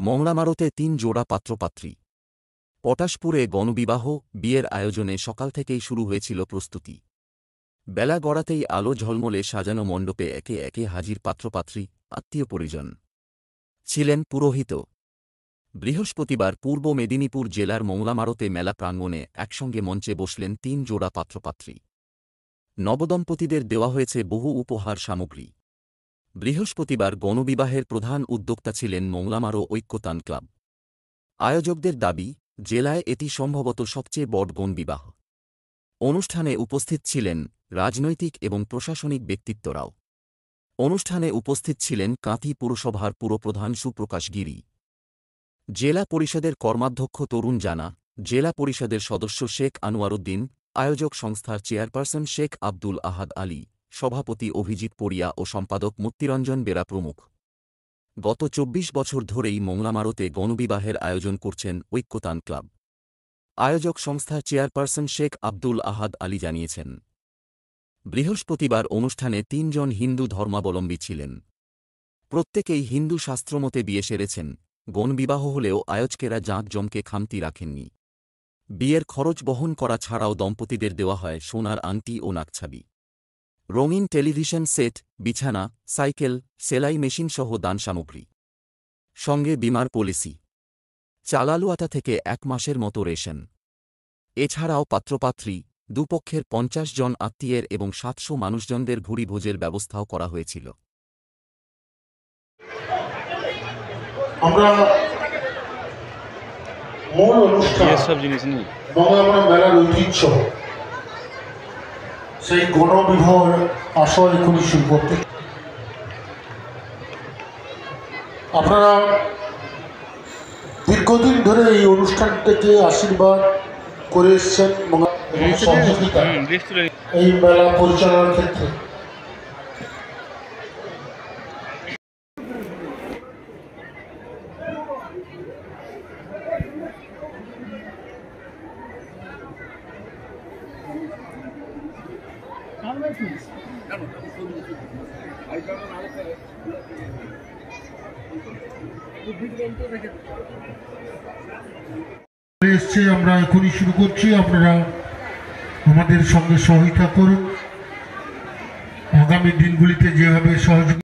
মংলামারোতে ৩ জোড়া পাত্রপাত্রী। পটাশপুরে গণবিবাহ, বিয়ের আয়োজনে সকাল থেকেই শুরু হয়েছিল প্রস্তুতি। বেলা গড়াতেই আলো ঝলমলে সাজানো মণ্ডপে একে একে হাজির পাত্রপাত্রী, আত্মীয় পরিজন। ছিলেন পুরোহিত। বৃহস্পতিবার পূর্ব মেদিনীপুর জেলার মংলামারোতে মেলা প্রাঙ্গণে একসঙ্গে মঞ্চে বসলেন ৩ জোড়া পাত্রপাত্রী। নবদম্পতিদের দেওয়া হয়েছে বহু উপহার সামগ্রী। বৃহস্পতিবার গণবিবাহের প্রধান উদ্যোক্তা ছিলেন মংলামারো ঐক্যতান ক্লাব। আয়োজকদের দাবি, জেলায় এটি সম্ভবত সবচেয়ে বড় গণবিবাহ। অনুষ্ঠানে উপস্থিত ছিলেন রাজনৈতিক এবং প্রশাসনিক ব্যক্তিত্বরাও। অনুষ্ঠানে উপস্থিত ছিলেন কাঁথি পুরসভার পুরপ্রধান সুপ্রকাশ গিরি, জেলা পরিষদের কর্মাধ্যক্ষ তরুণ জানা, জেলা পরিষদের সদস্য শেখ আনোয়ারউদ্দিন, আয়োজক সংস্থার চেয়ারপারসন শেখ আব্দুল আহাদ আলী, সভাপতি অভিজিৎ পড়িয়া ও সম্পাদক মূর্তিরঞ্জন বেরা প্রমুখ। গত ২৪ বছর ধরেই মংলামারোতে গণবিবাহের আয়োজন করছেন ঐক্যতান ক্লাব। আয়োজক সংস্থার চেয়ারপারসন শেখ আব্দুল আহাদ আলী জানিয়েছেন, বৃহস্পতিবার অনুষ্ঠানে ৩ জন হিন্দু ধর্মাবলম্বী ছিলেন। প্রত্যেকেই হিন্দু শাস্ত্রমতে বিয়ে সেরেছেন। গণবিবাহ হলেও আয়োজকেরা জাঁকজমকে খামতি রাখেননি। বিয়ের খরচ বহন করা ছাড়াও দম্পতিদের দেওয়া হয় সোনার আংটি ও নাকছাবি, রঙিন টেলিভিশন সেট, বিছানা, সাইকেল, সেলাই মেশিনসহ দান সামগ্রী। সঙ্গে বিমার পলিসি, চালালু আটা থেকে ১ মাসের মতো রেশন। এছাড়াও পাত্রপাত্রী, দুপক্ষের ৫০ জন আত্মীয়ের এবং ৭০০ মানুষজনদের ভুরিভোজের ব্যবস্থাও করা হয়েছিল। আমরা মূল অনুষ্ঠান সব জিনিস নেই মংলামারো মেলার ঐতিহ্য, সেই গণবিবাহের আসর এখনই শুরু করতে। আপনারা দীর্ঘদিন ধরে এই অনুষ্ঠানটাকে আশীর্বাদ করে এসছেন এবং সহযোগিতা এই মেলা পরিচালনার ক্ষেত্রে। আমরা এখনই শুরু করছি, আপনারা আমাদের সঙ্গে সহযোগিতা করুন। আগামী দিনগুলিতে যেভাবে সহযোগিতা